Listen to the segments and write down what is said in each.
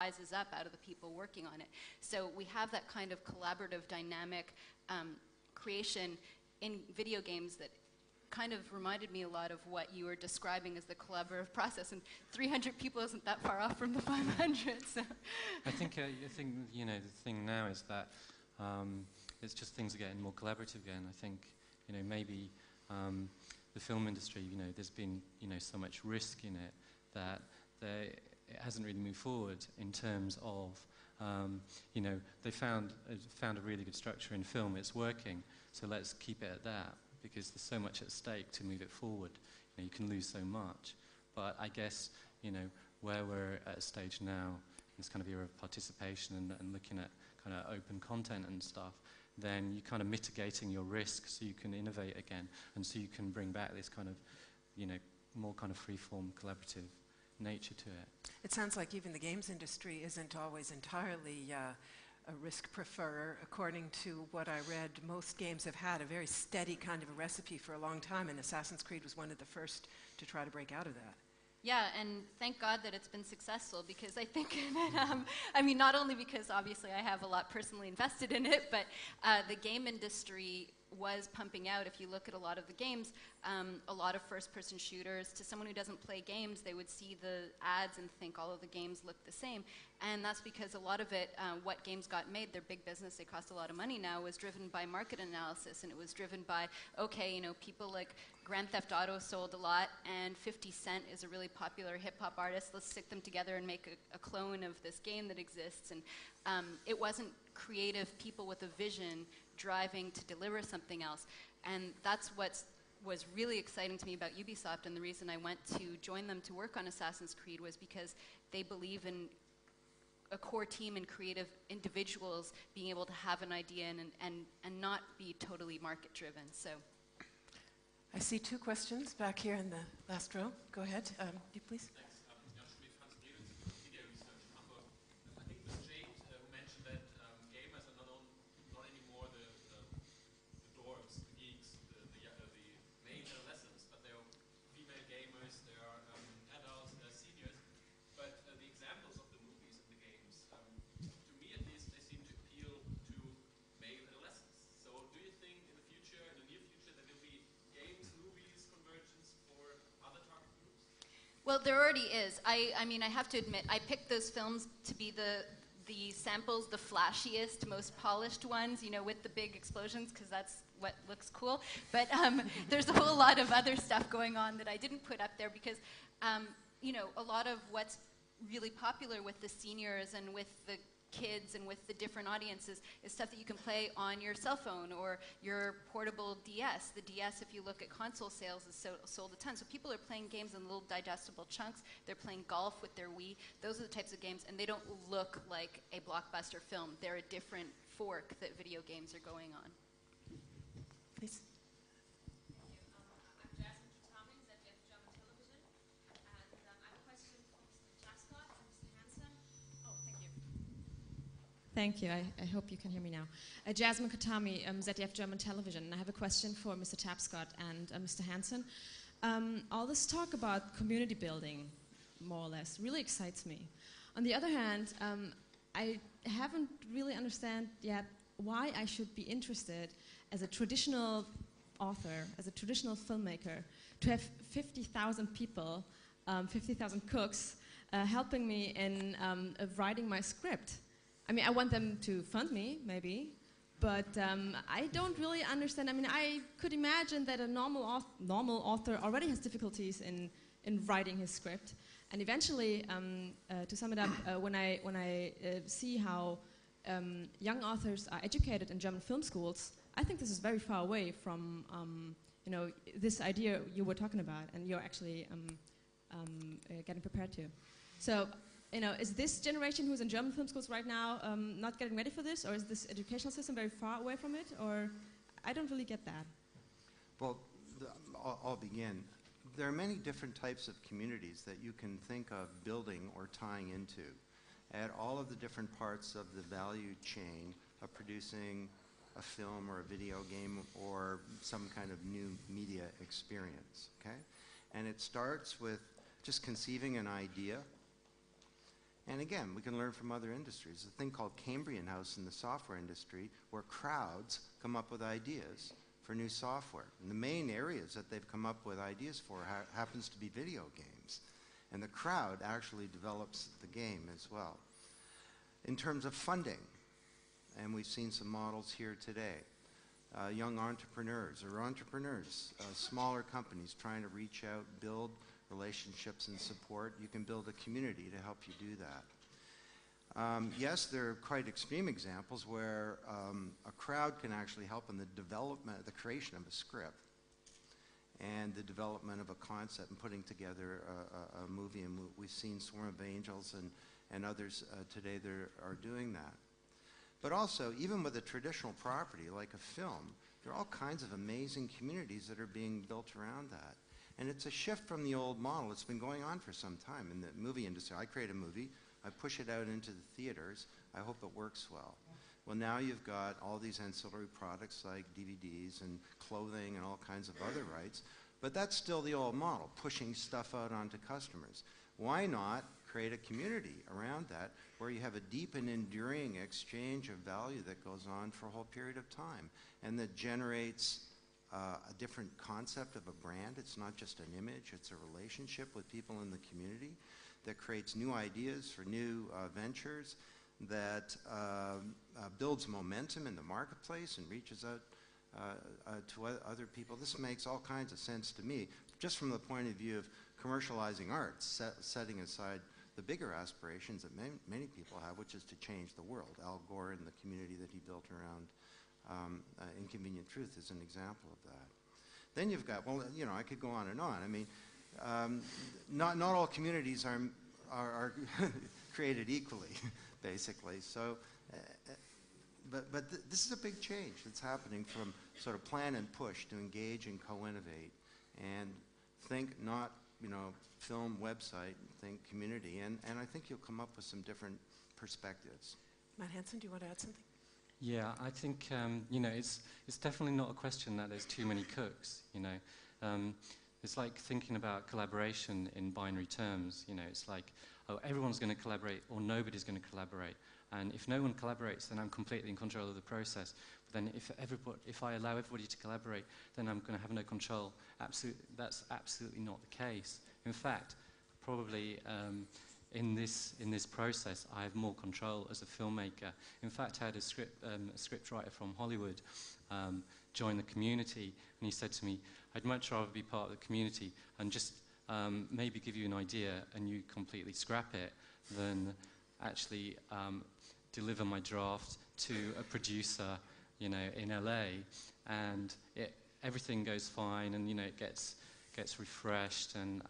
rises up out of the people working on it. So we have that kind of collaborative, dynamic creation in video games that kind of reminded me a lot of what you were describing as the collaborative process. And 300 people isn't that far off from the 500. So. I think you know, the thing now is that it's just things are getting more collaborative again. I think, you know, maybe the film industry, you know, there's been, you know, so much risk in it that it hasn't really moved forward in terms of, you know, they found a really good structure in film. It's working, so let's keep it at that, because there's so much at stake to move it forward. You know, you can lose so much. But I guess, you know, where we're at a stage now, in this kind of era of participation and looking at kind of open content and stuff, then you're kind of mitigating your risk so you can innovate again, and so you can bring back this kind of, you know, more kind of free-form collaborative nature to it. It sounds like even the games industry isn't always entirely a risk preferrer. According to what I read, most games have had a very steady kind of a recipe for a long time, and Assassin's Creed was one of the first to try to break out of that. Yeah, and thank God that it's been successful, because I think that, I mean, not only because obviously I have a lot personally invested in it, but the game industry was pumping out. If you look at a lot of the games, a lot of first-person shooters, to someone who doesn't play games, they would see the ads and think all of the games look the same. And that's because a lot of it, what games got made, their big business, they cost a lot of money now, was driven by market analysis, and it was driven by, okay, you know, people like Grand Theft Auto sold a lot, and 50 Cent is a really popular hip-hop artist, let's stick them together and make a clone of this game that exists. And it wasn't creative people with a vision driving to deliver something else. And that's what was really exciting to me about Ubisoft, and the reason I went to join them to work on Assassin's Creed was because they believe in a core team and creative individuals being able to have an idea and not be totally market driven. So I see two questions back here in the last row. Go ahead, you please. Well, there already is. I mean, I have to admit, I picked those films to be the samples, the flashiest, most polished ones, you know, with the big explosions, because that's what looks cool. But there's a whole lot of other stuff going on that I didn't put up there because, you know, a lot of what's really popular with the seniors and with the kids and with the different audiences is stuff that you can play on your cell phone or your portable DS. The DS, if you look at console sales, is sold a ton. So people are playing games in little digestible chunks. They're playing golf with their Wii. Those are the types of games, and they don't look like a blockbuster film. They're a different fork that video games are going on. Please. Thank you. I hope you can hear me now. Jasmine Katami, ZDF German Television. And I have a question for Mr. Tapscott and Mr. Hansen. All this talk about community building, more or less, really excites me. On the other hand, I haven't really understand yet why I should be interested as a traditional author, as a traditional filmmaker, to have 50,000 people, 50,000 cooks, helping me in writing my script. I mean, I want them to fund me, maybe, but I don't really understand. I mean, I could imagine that a normal author already has difficulties in writing his script. And eventually, to sum it up, when I see how young authors are educated in German film schools, I think this is very far away from you know, this idea you were talking about, and you're actually getting prepared to. So, you know, is this generation who's in German film schools right now not getting ready for this, or is this educational system very far away from it, or I don't really get that. Well, I'll begin. There are many different types of communities that you can think of building or tying into at all of the different parts of the value chain of producing a film or a video game or some kind of new media experience, okay? And it starts with just conceiving an idea And again, we can learn from other industries. There's a thing called Cambrian House in the software industry where crowds come up with ideas for new software. And the main areas that they've come up with ideas for happens to be video games. And the crowd actually develops the game as well. In terms of funding, and we've seen some models here today, young entrepreneurs, smaller companies trying to reach out, build relationships and support. You can build a community to help you do that. Yes, there are quite extreme examples where a crowd can actually help in the development, the creation of a script and the development of a concept and putting together a movie. And we've seen Swarm of Angels and others today that are doing that. But also, even with a traditional property like a film, there are all kinds of amazing communities that are being built around that. And it's a shift from the old model. It's been going on for some time in the movie industry. I create a movie, I push it out into the theaters, I hope it works well. Well, now you've got all these ancillary products like DVDs and clothing and all kinds of other rights, but that's still the old model, pushing stuff out onto customers. Why not create a community around that where you have a deep and enduring exchange of value that goes on for a whole period of time and that generates a different concept of a brand? It's not just an image, it's a relationship with people in the community that creates new ideas for new ventures, that builds momentum in the marketplace and reaches out to other people. This makes all kinds of sense to me, just from the point of view of commercializing art, setting aside the bigger aspirations that many people have, which is to change the world. Al Gore and the community that he built around Inconvenient Truth is an example of that. Then you've got, well, you know, I could go on and on. I mean, not all communities are created equally, basically. So, but this is a big change that's happening from sort of plan and push to engage and co-innovate and think not, you know, film, website, think community. And I think you'll come up with some different perspectives. Matt Hansen, do you want to add something? Yeah, I think you know, it's definitely not a question that there's too many cooks. You know, it's like thinking about collaboration in binary terms. You know, it's like, oh, everyone's going to collaborate or nobody's going to collaborate. And if no one collaborates, then I'm completely in control of the process. But then if I allow everybody to collaborate, then I'm going to have no control. That's absolutely not the case. In fact, probably in this process, I have more control as a filmmaker. In fact, I had a script writer from Hollywood join the community, and he said to me, I'd much rather be part of the community and just maybe give you an idea and you completely scrap it than actually deliver my draft to a producer, you know, in LA, and everything goes fine, and you know, it gets refreshed and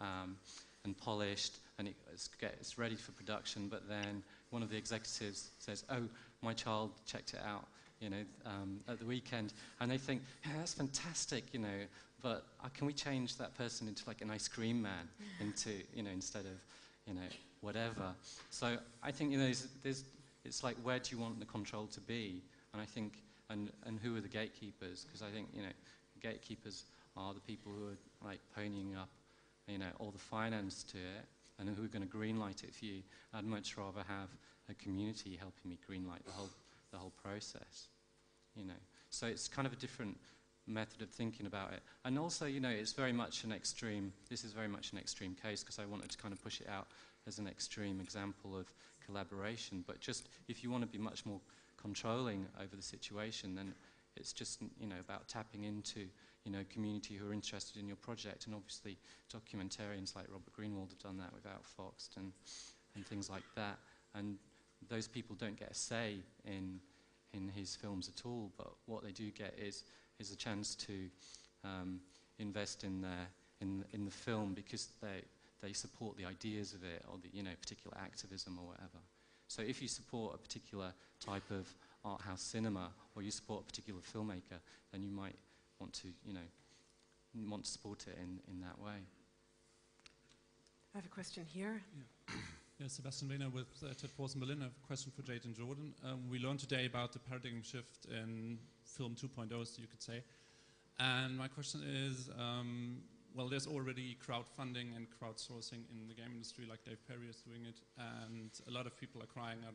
polished, and it's ready for production. But then one of the executives says, "Oh, my child checked it out, you know, at the weekend," and they think, "Yeah, that's fantastic, you know, but can we change that person into like an ice cream man, into, you know, instead of, you know, whatever?" So I think, you know, it's like, where do you want the control to be? And I think, and who are the gatekeepers? Because I think, you know, gatekeepers are the people who are like ponying up, you know, all the finance to it, and who are going to greenlight it for you. I'd much rather have a community helping me greenlight the whole process, you know. So it's kind of a different method of thinking about it. And also, you know, it's very much an extreme, this is very much an extreme case, because I wanted to kind of push it out as an extreme example of collaboration. But just if you want to be much more controlling over the situation, then it's just, you know, about tapping into, you know, community who are interested in your project. And obviously documentarians like Robert Greenwald have done that with Outfoxed and things like that. And those people don't get a say in his films at all, but what they do get is a chance to invest in the film, because they support the ideas of it, or the, you know, particular activism or whatever. So if you support a particular type of art house cinema, or you support a particular filmmaker, then you might want to, you know, want to support it in that way. I have a question here. Yeah, Sebastian Wehner with Ted Force in Berlin. I have a question for Jade and Jordan. We learned today about the paradigm shift in film 2.0, so you could say. And my question is, well, there's already crowdfunding and crowdsourcing in the game industry, like Dave Perry is doing it, and a lot of people are crying out